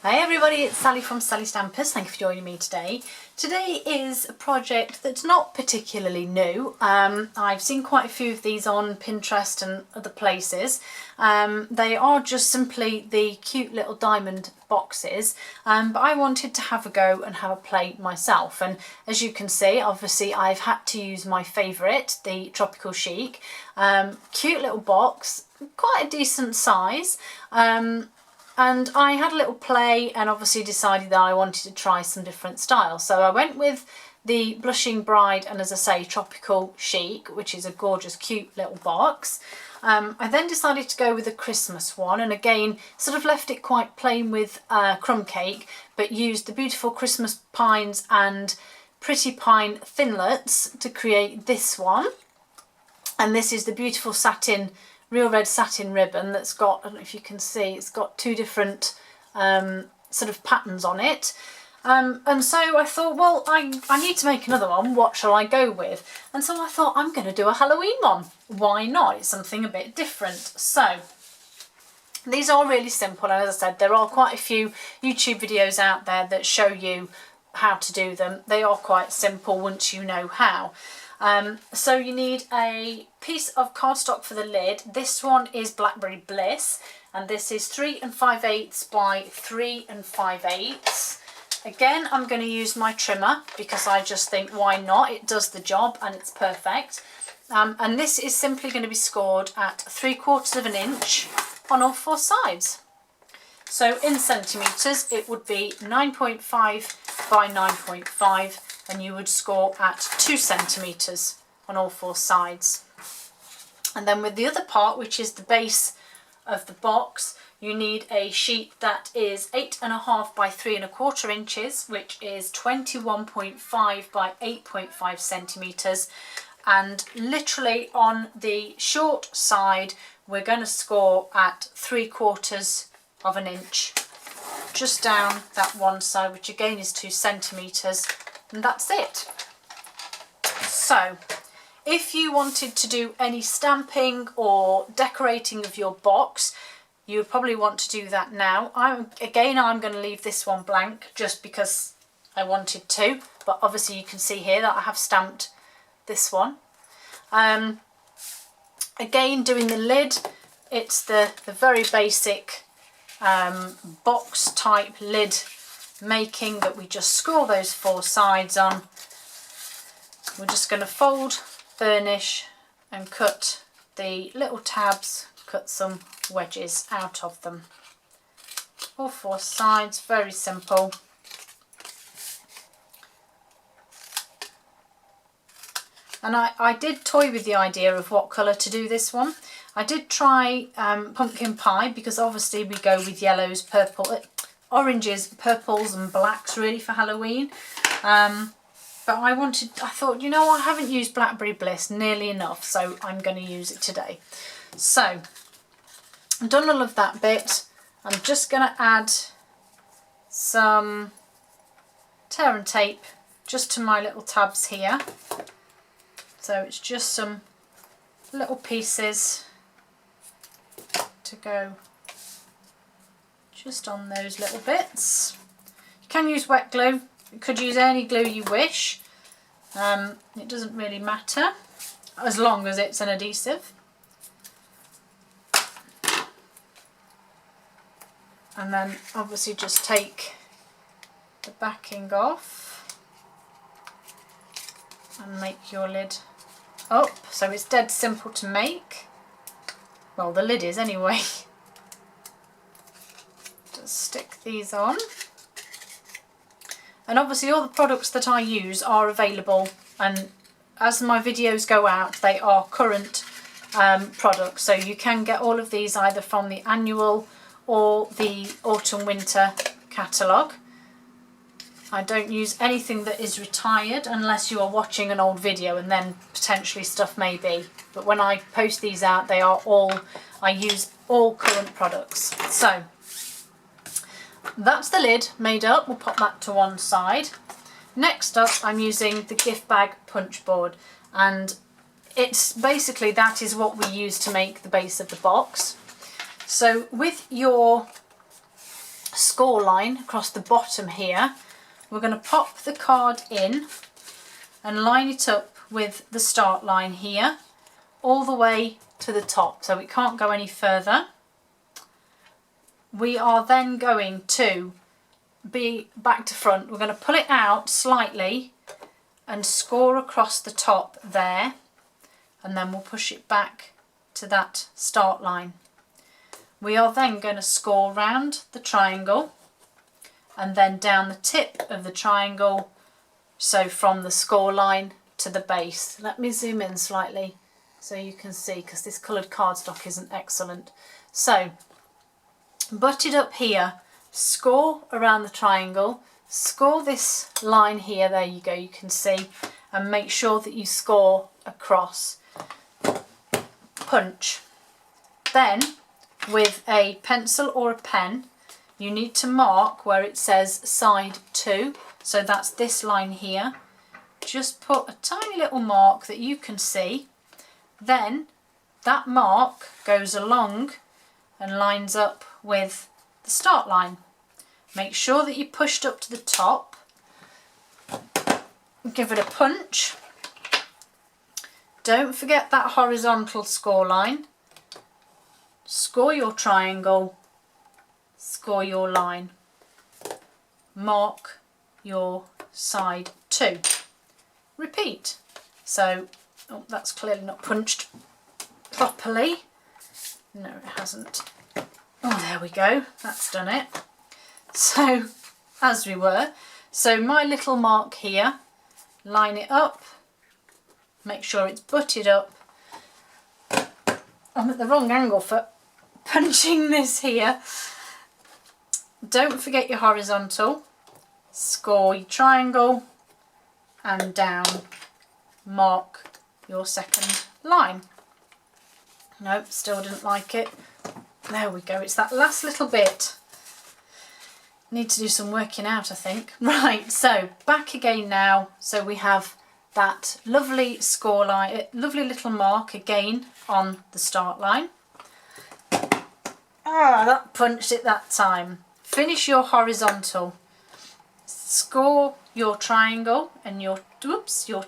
Hi everybody, it's Sally from Sally Stampers. Thank you for joining me today. Today is a project that's not particularly new. I've seen quite a few of these on Pinterest and other places. They are just simply the cute little diamond boxes, but I wanted to have a go and have a play myself. And as you can see, obviously I've had to use my favourite, the Tropical Chic. Cute little box, quite a decent size. And I had a little play and obviously decided that I wanted to try some different styles. So I went with the Blushing Bride and, as I say, Tropical Chic, which is a gorgeous, cute little box. I then decided to go with a Christmas one, and again, sort of left it quite plain with crumb cake, but used the beautiful Christmas pines and Pretty Pine thinlets to create this one. And this is the beautiful satin, real red satin ribbon that's got, I don't know if you can see, it's got two different sort of patterns on it. And so I thought, well, I need to make another one. What shall I go with? And so I thought, I'm going to do a Halloween one. Why not? It's something a bit different. So these are really simple. And as I said, there are quite a few YouTube videos out there that show you how to do them. They are quite simple once you know how. So you need a piece of cardstock for the lid. This one is Blackberry Bliss, and this is 3 5/8 by 3 5/8. Again, I'm going to use my trimmer because I just think, why not? It does the job and it's perfect. And this is simply going to be scored at 3/4 of an inch on all four sides. So in centimetres, it would be 9.5 by 9.5. And you would score at 2 centimetres on all four sides. And then with the other part, which is the base of the box, you need a sheet that is 8.5 by 3 1/4 inches, which is 21.5 by 8.5 centimetres. And literally on the short side, we're going to score at 3/4 of an inch, just down that one side, which again is 2 centimetres. And that's it. So if you wanted to do any stamping or decorating of your box, you would probably want to do that now. I'm going to leave this one blank just because I wanted to, but obviously you can see here that I have stamped this one. Again, doing the lid, it's the very basic box type lid making that we just score those four sides on. We're just going to fold, burnish and cut the little tabs, cut some wedges out of them. All four sides, very simple. And I did toy with the idea of what colour to do this one. I did try pumpkin pie because obviously we go with yellows, oranges, purples and blacks really for Halloween. But I thought, you know, I haven't used Blackberry Bliss nearly enough, so I'm going to use it today. So I've done all of that bit. I'm just going to add some tear and tape just to my little tabs here. So it's just some little pieces to go just on those little bits. You can use wet glue, you could use any glue you wish. It doesn't really matter as long as it's an adhesive. And then obviously just take the backing off and make your lid up. So it's dead simple to make. Well, the lid is anyway. Stick these on, and obviously all the products that I use are available, and as my videos go out they are current products, so you can get all of these either from the annual or the autumn winter catalogue. I don't use anything that is retired unless you are watching an old video, and then potentially stuff may be, but when I post these out they are all, I use all current products. So that's the lid made up, we'll pop that to one side. Next up I'm using the gift bag punch board, and it's basically, that is what we use to make the base of the box. So with your score line across the bottom here. We're going to pop the card in and line it up with the start line here all the way to the top, so it can't go any further. We are then going to be back to front. We're going to pull it out slightly and score across the top there, and then we'll push it back to that start line. We are then going to score round the triangle and then down the tip of the triangle, so from the score line to the base. Let me zoom in slightly so you can see, because this coloured cardstock isn't excellent. So butted up here, score around the triangle, score this line here, there you go, you can see, and make sure that you score across. Punch. Then with a pencil or a pen you need to mark where it says side 2, so that's this line here. Just put a tiny little mark that you can see, then that mark goes along and lines up with the start line. Make sure that you pushed up to the top, give it a punch. Don't forget that horizontal score line. Score your triangle, score your line, mark your side 2. Repeat. So, oh, that's clearly not punched properly. No, it hasn't. Oh, there we go, that's done it. So, as we were, so my little mark here, line it up, make sure it's butted up. I'm at the wrong angle for punching this here. Don't forget your horizontal, score your triangle and down, mark your second line. Nope, still didn't like it. There we go, it's that last little bit. Need to do some working out, I think. Right, so back again now. So we have that lovely score line, lovely little mark again on the start line. Ah, that punched it that time. Finish your horizontal. Score your triangle and your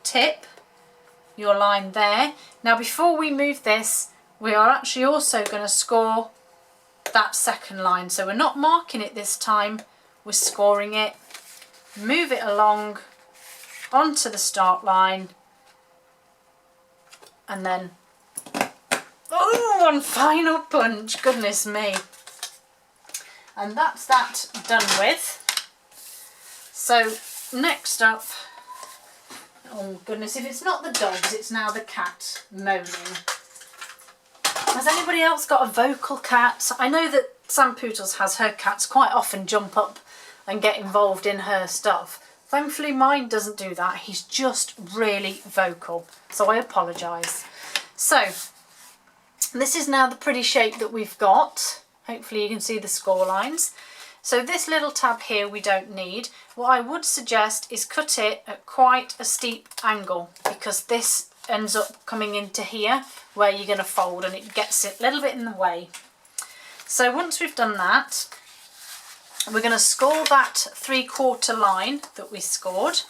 tip, your line there. Now before we move this, we are actually also going to score that second line. So we're not marking it this time, we're scoring it. Move it along onto the start line and then, oh, one final punch, goodness me. And that's that done with. So next up, oh goodness, if it's not the dogs, it's now the cat moaning. Has anybody else got a vocal cat? I know that Sam Poodles has her cats quite often jump up and get involved in her stuff. Thankfully mine doesn't do that, he's just really vocal, so I apologise. So this is now the pretty shape that we've got. Hopefully you can see the score lines. So this little tab here we don't need. What I would suggest is cut it at quite a steep angle, because this ends up coming into here where you're going to fold and it gets it a little bit in the way. So once we've done that, we're going to score that 3/4 line that we scored.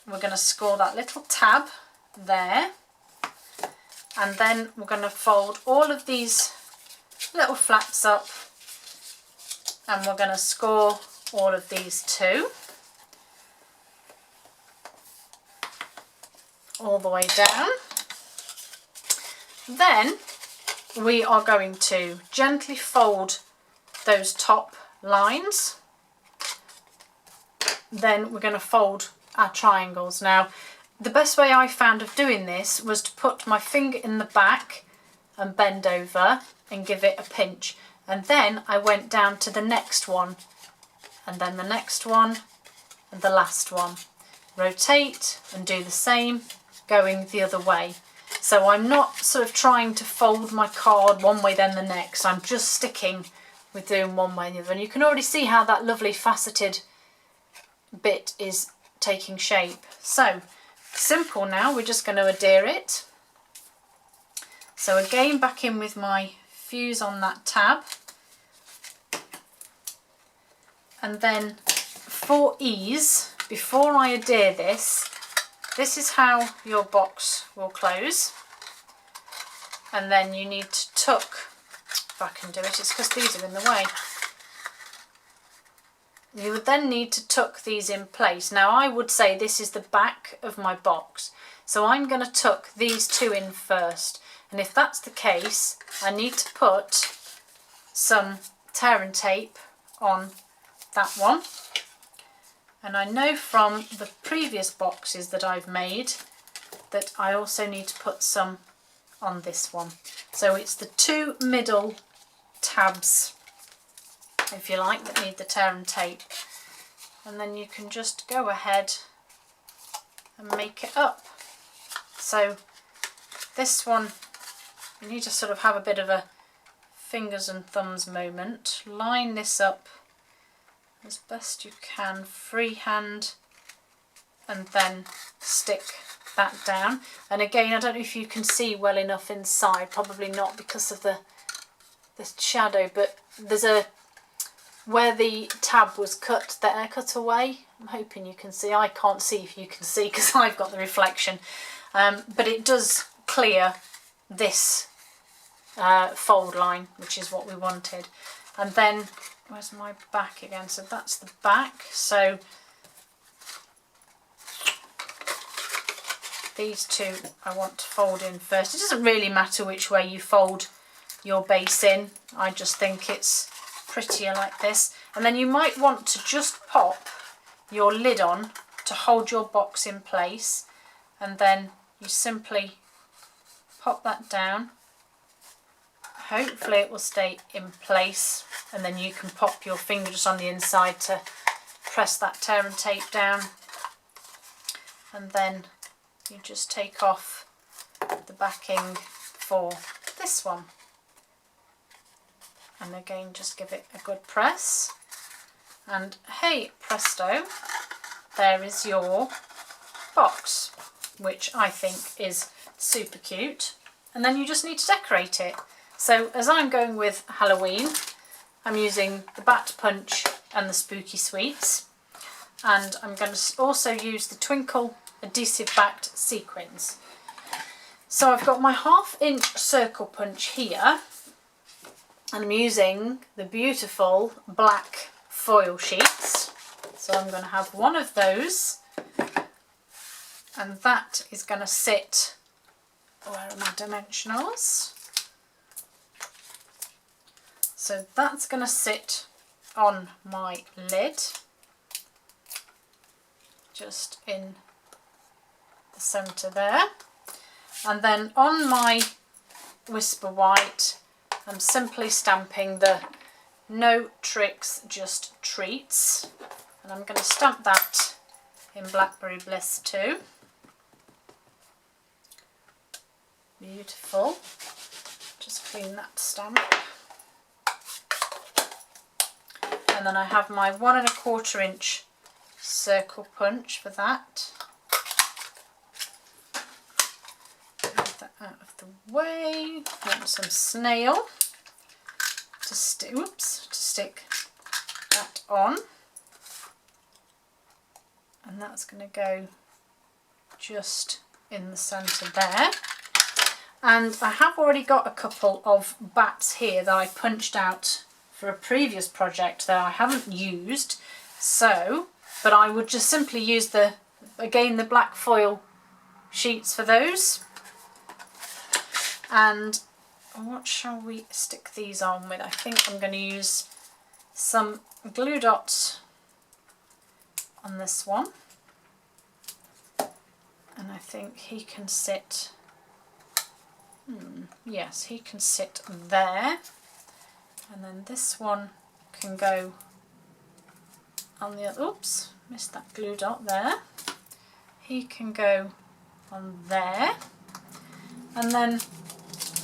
We're going to score that little tab there, and then we're going to fold all of these little flaps up, and we're going to score all of these too, all the way down. Then we are going to gently fold those top lines. Then we're going to fold our triangles. Now the best way I found of doing this was to put my finger in the back and bend over and give it a pinch, and then I went down to the next one and then the next one and the last one. Rotate and do the same going the other way. So I'm not sort of trying to fold my card one way then the next, I'm just sticking with doing one way and the other, and you can already see how that lovely faceted bit is taking shape. So simple now, we're just going to adhere it. So again, back in with my fuse on that tab, And then for ease, before I adhere this, this is how your box will close. And then you need to tuck, if I can do it, it's because these are in the way. You would then need to tuck these in place. Now I would say this is the back of my box, so I'm going to tuck these two in first. And if that's the case, I need to put some tear and tape on that one. And I know from the previous boxes that I've made that I also need to put some on this one. So it's the two middle tabs, if you like, that need the tear and tape. And then you can just go ahead and make it up. So this one, you need to sort of have a bit of a fingers and thumbs moment. Line this up as best you can, freehand, and then stick that down. And again, I don't know if you can see well enough inside, probably not because of the shadow, but there's a, where the tab was cut there, cut away. I'm hoping you can see. I can't see if you can see because I've got the reflection, but it does clear this fold line, which is what we wanted. And then where's my back again? So that's the back. So these two I want to fold in first. It doesn't really matter which way you fold your base in. I just think it's prettier like this. And then you might want to just pop your lid on to hold your box in place, and then you simply pop that down. Hopefully it will stay in place, and then you can pop your finger just on the inside to press that tear and tape down, and then you just take off the backing for this one. And again, just give it a good press, and hey presto, there is your box, which I think is super cute. And then you just need to decorate it. So as I'm going with Halloween, I'm using the Bat Punch and the Spooky Sweets, and I'm going to also use the Twinkle adhesive backed sequins. So I've got my 1/2 inch circle punch here, and I'm using the beautiful black foil sheets. So I'm going to have one of those, and that is going to sit, where are my dimensionals? So that's going to sit on my lid, just in the centre there. And then on my Whisper White, I'm simply stamping the No Tricks, Just Treats. And I'm going to stamp that in Blackberry Bliss too. Beautiful. Just clean that stamp. And then I have my 1 1/4 inch circle punch for that. Move that out of the way. Want some snail to stick that on, and that's going to go just in the centre there. And I have already got a couple of bats here that I punched out for a previous project that I haven't used, so, but I would just simply use the black foil sheets for those. And what shall we stick these on with? I think I'm going to use some glue dots on this one, and I think he can sit, yes, he can sit there. And then this one can go on the other, oops, missed that glue dot there. He can go on there. And then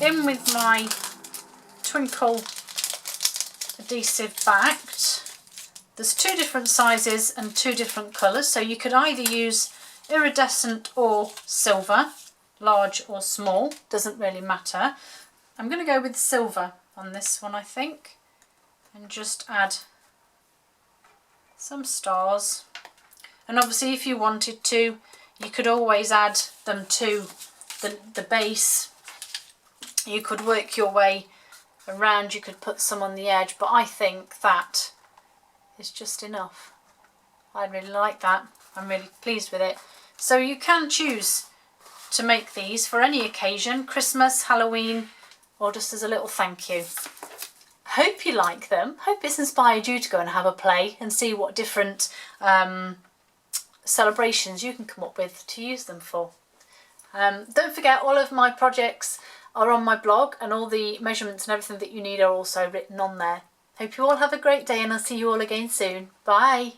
in with my Twinkle adhesive backed. There's 2 different sizes and 2 different colours, so you could either use iridescent or silver, large or small, doesn't really matter. I'm going to go with silver on this one, I think, and just add some stars. And obviously if you wanted to, you could always add them to the base. You could work your way around, you could put some on the edge, but I think that is just enough. I really like that. I'm really pleased with it. So you can choose to make these for any occasion, Christmas, Halloween, or just as a little thank you. Hope you like them. Hope it's inspired you to go and have a play and see what different celebrations you can come up with to use them for. Don't forget, all of my projects are on my blog, and all the measurements and everything that you need are also written on there. Hope you all have a great day, and I'll see you all again soon. Bye.